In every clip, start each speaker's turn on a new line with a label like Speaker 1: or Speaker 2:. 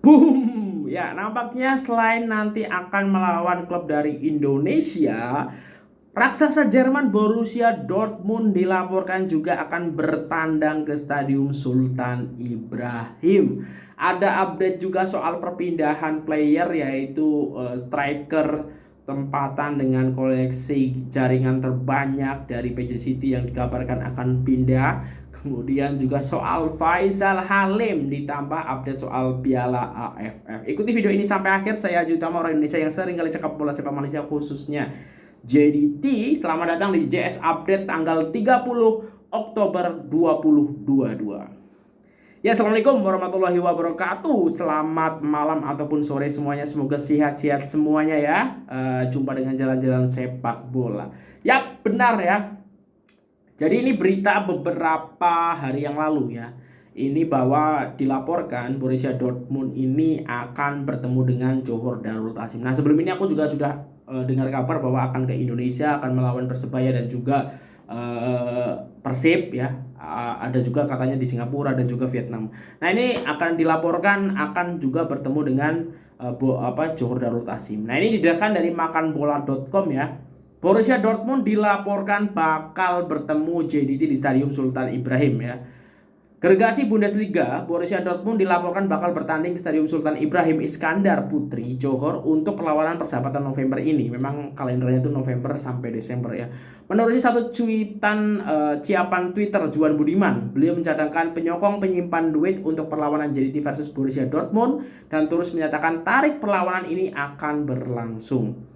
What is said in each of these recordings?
Speaker 1: Boom! Ya, nampaknya selain nanti akan melawan klub dari Indonesia, raksasa Jerman Borussia Dortmund dilaporkan juga akan bertandang ke Stadium Sultan Ibrahim. Ada update juga soal perpindahan player, yaitu striker tempatan dengan koleksi jaringan terbanyak dari PJ City yang dikabarkan akan pindah. Kemudian juga soal Faisal Halim, ditambah update soal Piala AFF. Ikuti video ini sampai akhir. Saya Aji Utama, orang Indonesia yang sering kali cakap bola sepak Malaysia, khususnya JDT. Selamat datang di JS Update tanggal 30 Oktober 2022. Ya, assalamualaikum warahmatullahi wabarakatuh. Selamat malam ataupun sore semuanya. Semoga sehat-sehat semuanya ya. Jumpa dengan jalan-jalan sepak bola. Ya, benar ya. Jadi ini berita beberapa hari yang lalu ya. Ini bahwa dilaporkan Borussia Dortmund ini akan bertemu dengan Johor Darul Ta'zim. Nah, sebelum ini aku juga sudah dengar kabar bahwa akan ke Indonesia, akan melawan Persebaya dan juga Persib ya. Ada juga katanya di Singapura dan juga Vietnam. Nah, ini akan dilaporkan akan juga bertemu dengan Johor Darul Ta'zim. Nah, ini didatangkan dari makanbola.com ya. Borussia Dortmund dilaporkan bakal bertemu JDT di Stadium Sultan Ibrahim ya. Gergasi Bundesliga, Borussia Dortmund dilaporkan bakal bertanding ke Stadium Sultan Ibrahim Iskandar Putri Johor untuk perlawanan persahabatan November ini. Memang kalendernya itu November sampai Desember ya. Menurut satu cuitan ciapan Twitter Juan Budiman, beliau mencadangkan penyokong penyimpan duit untuk perlawanan JDT versus Borussia Dortmund dan terus menyatakan tarik perlawanan ini akan berlangsung.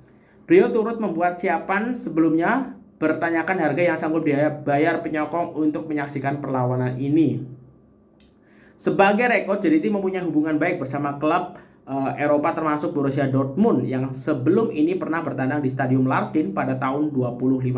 Speaker 1: Beliau turut membuat ciapan sebelumnya bertanyakan harga yang sanggup bayar penyokong untuk menyaksikan perlawanan ini. Sebagai rekod, JDT mempunyai hubungan baik bersama klub Eropa termasuk Borussia Dortmund yang sebelum ini pernah bertandang di Stadium Larkin pada tahun 2015.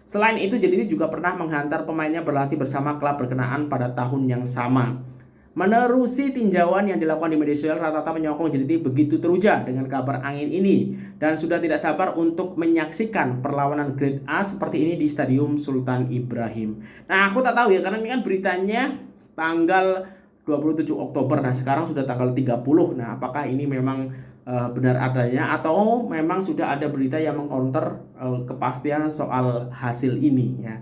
Speaker 1: Selain itu, JDT juga pernah menghantar pemainnya berlatih bersama klub berkenaan pada tahun yang sama. Menerusi tinjauan yang dilakukan di media sosial, rata-rata penyokong JDT begitu teruja dengan kabar angin ini dan sudah tidak sabar untuk menyaksikan perlawanan Grade A seperti ini di Stadium Sultan Ibrahim. Nah, aku tak tahu ya, karena ini kan beritanya tanggal 27 Oktober. Nah, sekarang sudah tanggal 30. Nah, apakah ini memang benar adanya atau memang sudah ada berita yang mengcounter kepastian soal hasil ini ya.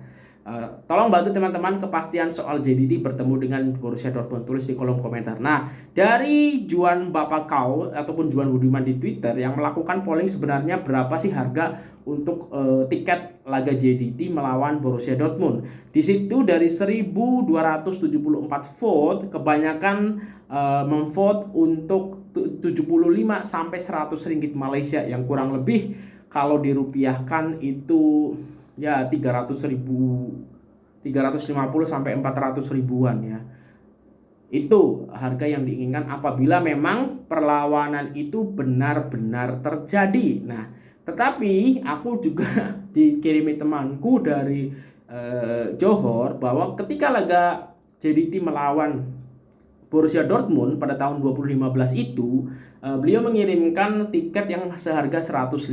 Speaker 1: Tolong bantu teman-teman kepastian soal JDT bertemu dengan Borussia Dortmund, tulis di kolom komentar. Nah, dari Juan Bapakau ataupun Juan Budiman di Twitter yang melakukan polling, sebenarnya berapa sih harga untuk tiket laga JDT melawan Borussia Dortmund. Di situ dari 1274 vote, kebanyakan memvote untuk 75 sampai 100 ringgit Malaysia, yang kurang lebih kalau dirupiahkan itu ya 350 sampai 400 ribuan ya. Itu harga yang diinginkan apabila memang perlawanan itu benar-benar terjadi. Nah, tetapi aku juga dikirimi temanku dari Johor bahwa ketika laga JDT melawan Borussia Dortmund pada tahun 2015 itu, beliau mengirimkan tiket yang seharga 150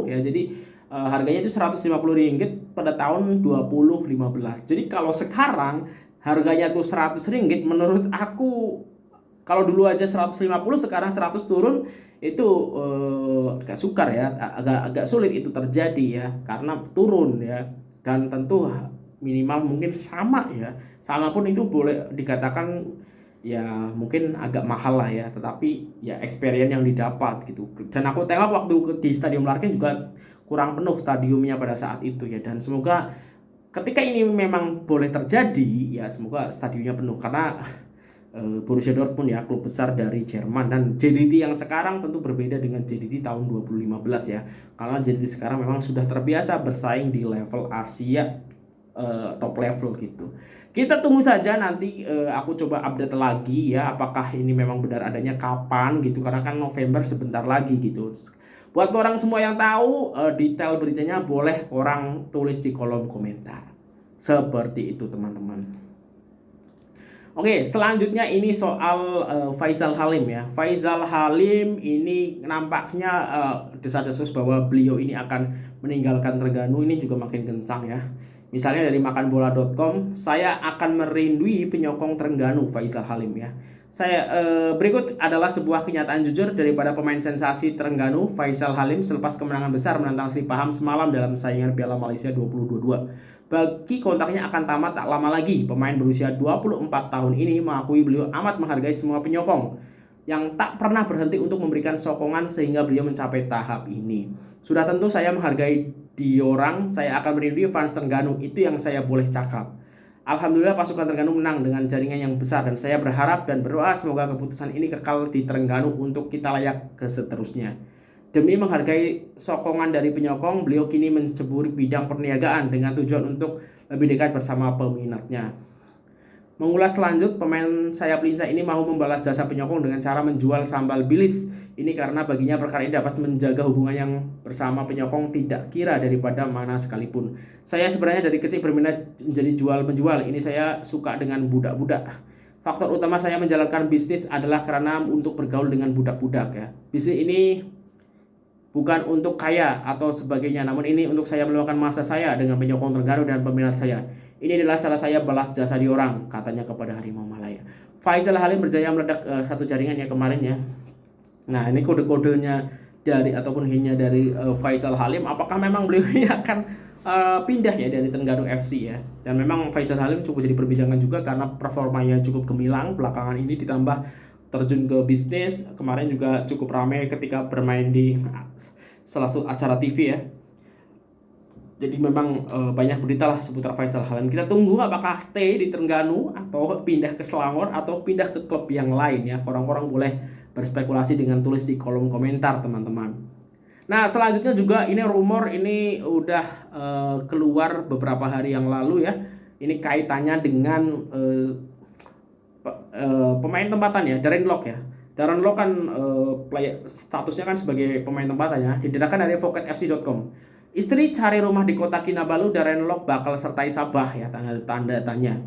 Speaker 1: ya. Jadi harganya itu 150 ringgit pada tahun 2015. Jadi kalau sekarang harganya tuh 100 ringgit, menurut aku kalau dulu aja 150, sekarang 100 turun, itu agak sukar ya, agak sulit itu terjadi ya, karena turun ya. Dan tentu minimal mungkin sama ya. Sama pun itu boleh dikatakan ya mungkin agak mahal lah ya, tetapi ya experience yang didapat gitu. Dan aku tengok waktu di Stadium Larkin juga kurang penuh stadiumnya pada saat itu ya, dan semoga ketika ini memang boleh terjadi ya, semoga stadionnya penuh karena Borussia Dortmund ya klub besar dari Jerman, dan JDT yang sekarang tentu berbeda dengan JDT tahun 2015 ya, karena JDT sekarang memang sudah terbiasa bersaing di level Asia top level gitu. Kita tunggu saja nanti, aku coba update lagi ya apakah ini memang benar adanya kapan gitu, karena kan November sebentar lagi gitu. Buat orang semua yang tahu detail beritanya, boleh orang tulis di kolom komentar. Seperti itu teman-teman. Oke, selanjutnya ini soal Faisal Halim ya. Faisal Halim ini nampaknya desas-desus bahwa beliau ini akan meninggalkan Terengganu ini juga makin kencang ya. Misalnya dari makanbola.com, saya akan merindui penyokong Terengganu, Faisal Halim ya. Berikut adalah sebuah kenyataan jujur daripada pemain sensasi Terengganu Faisal Halim selepas kemenangan besar menantang Sri Paham semalam dalam saingan Piala Malaysia 2022. Bagi kontraknya akan tamat tak lama lagi, pemain berusia 24 tahun ini mengakui beliau amat menghargai semua penyokong yang tak pernah berhenti untuk memberikan sokongan sehingga beliau mencapai tahap ini. Sudah tentu saya menghargai diorang, saya akan merindui fans Terengganu, itu yang saya boleh cakap. Alhamdulillah pasukan Terengganu menang dengan jaringan yang besar dan saya berharap dan berdoa semoga keputusan ini kekal di Terengganu untuk kita layak ke seterusnya. Demi menghargai sokongan dari penyokong, beliau kini menceburi bidang perniagaan dengan tujuan untuk lebih dekat bersama peminatnya. Mengulas selanjut, pemain sayap lincah ini mau membalas jasa penyokong dengan cara menjual sambal bilis. Ini karena baginya perkara ini dapat menjaga hubungan yang bersama penyokong tidak kira daripada mana sekalipun. Saya sebenarnya dari kecil berminat menjadi jual-menjual. Ini saya suka dengan budak-budak. Faktor utama saya menjalankan bisnis adalah karena untuk bergaul dengan budak-budak ya. Bisnis ini bukan untuk kaya atau sebagainya, namun ini untuk saya meluangkan masa saya dengan penyokong Terengganu dan peminat saya. Ini adalah cara saya balas jasa di orang, katanya kepada Harimau Malaya. Faisal Halim berjaya meledak satu jaringan ya kemarin ya. Nah, ini kode-kodenya dari ataupun hanya dari Faisal Halim. Apakah memang beliau ini akan pindah ya dari Terengganu FC ya? Dan memang Faisal Halim cukup jadi perbincangan juga karena performanya cukup gemilang belakangan ini, ditambah terjun ke bisnis. Kemarin juga cukup ramai ketika bermain di salah satu acara TV ya. Jadi memang banyak berita lah seputar Faisal Halim. Kita tunggu apakah stay di Terengganu atau pindah ke Selangor atau pindah ke klub yang lain ya. Orang-orang boleh berspekulasi dengan tulis di kolom komentar teman-teman. Nah selanjutnya juga ini rumor ini udah keluar beberapa hari yang lalu ya. Ini kaitannya dengan pemain tempatan ya, Darren Lock ya. Darren Lock kan statusnya kan sebagai pemain tempatan ya. Didatangkan dari VoketFC.com. Istri cari rumah di kota Kinabalu, Darren Lock bakal sertai Sabah ya, tanda tanya.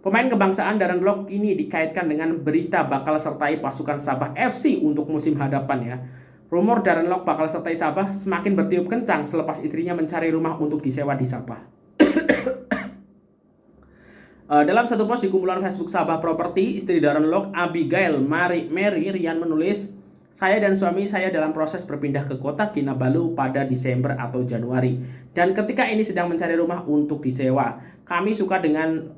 Speaker 1: Pemain kebangsaan Darren Lock ini dikaitkan dengan berita bakal sertai pasukan Sabah FC untuk musim hadapan ya. Rumor Darren Lock bakal sertai Sabah semakin bertiup kencang selepas istrinya mencari rumah untuk disewa di Sabah. Dalam satu post di kumpulan Facebook Sabah Property, istri Darren Lock, Abigail Mary Rian menulis, saya dan suami saya dalam proses berpindah ke kota Kinabalu pada Desember atau Januari. Dan ketika ini sedang mencari rumah untuk disewa. Kami suka dengan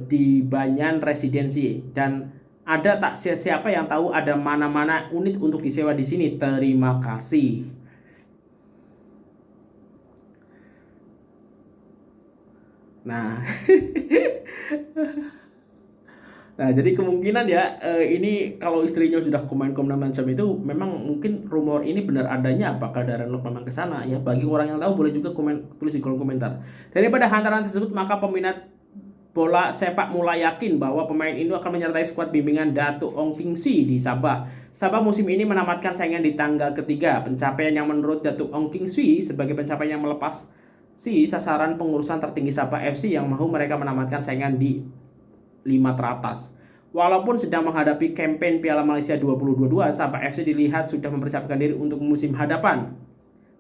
Speaker 1: di Banyan Residensi. Dan ada tak siapa yang tahu ada mana-mana unit untuk disewa di sini. Terima kasih. Nah, nah jadi kemungkinan ya ini kalau istrinya sudah komen-komen macam itu, memang mungkin rumor ini benar adanya. Apakah Darren Lock memang ke sana ya? Bagi orang yang tahu boleh juga tulis di kolom komentar. Daripada hantaran tersebut, maka peminat bola sepak mulai yakin bahwa pemain ini akan menyertai skuad bimbingan Datuk Ong King Swee di Sabah. Sabah musim ini menamatkan saingan di tanggal ketiga. Pencapaian yang menurut Datuk Ong King Swee sebagai pencapaian yang melepas sasaran pengurusan tertinggi Sabah FC yang mau mereka menamatkan saingan di 5 teratas. Walaupun sedang menghadapi kampanye Piala Malaysia 2022, Sabah FC dilihat sudah mempersiapkan diri untuk musim hadapan.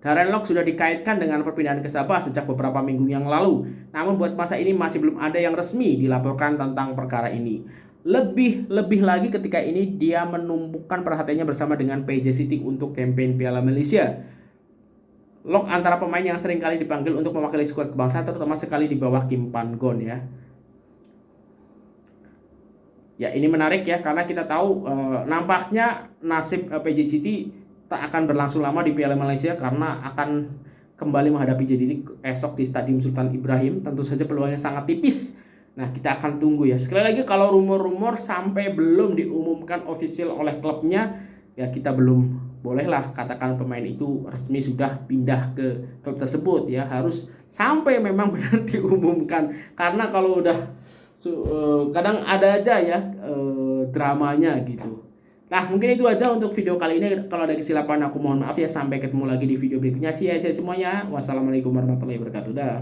Speaker 1: Darren Lock sudah dikaitkan dengan perpindahan ke Sabah sejak beberapa minggu yang lalu. Namun buat masa ini masih belum ada yang resmi dilaporkan tentang perkara ini. Lebih lagi ketika ini dia menumpukan perhatiannya bersama dengan PJ City untuk kampanye Piala Malaysia. Lock antara pemain yang sering kali dipanggil untuk mewakili skuad kebangsaan, terutama sekali di bawah Kim Pan Gon ya. Ya ini menarik ya, karena kita tahu nampaknya nasib PJ City tak akan berlangsung lama di Piala Malaysia karena akan kembali menghadapi JDT esok di Stadium Sultan Ibrahim. Tentu saja peluangnya sangat tipis. Nah kita akan tunggu ya. Sekali lagi kalau rumor-rumor sampai belum diumumkan official oleh klubnya, ya kita belum bolehlah katakan pemain itu resmi sudah pindah ke klub tersebut ya. Harus sampai memang benar diumumkan, karena kalau udah kadang ada aja ya dramanya gitu. Nah mungkin itu aja untuk video kali ini. Kalau ada kesilapan aku mohon maaf ya. Sampai ketemu lagi di video berikutnya. See ya semuanya. Wassalamualaikum warahmatullahi wabarakatuh. Dah.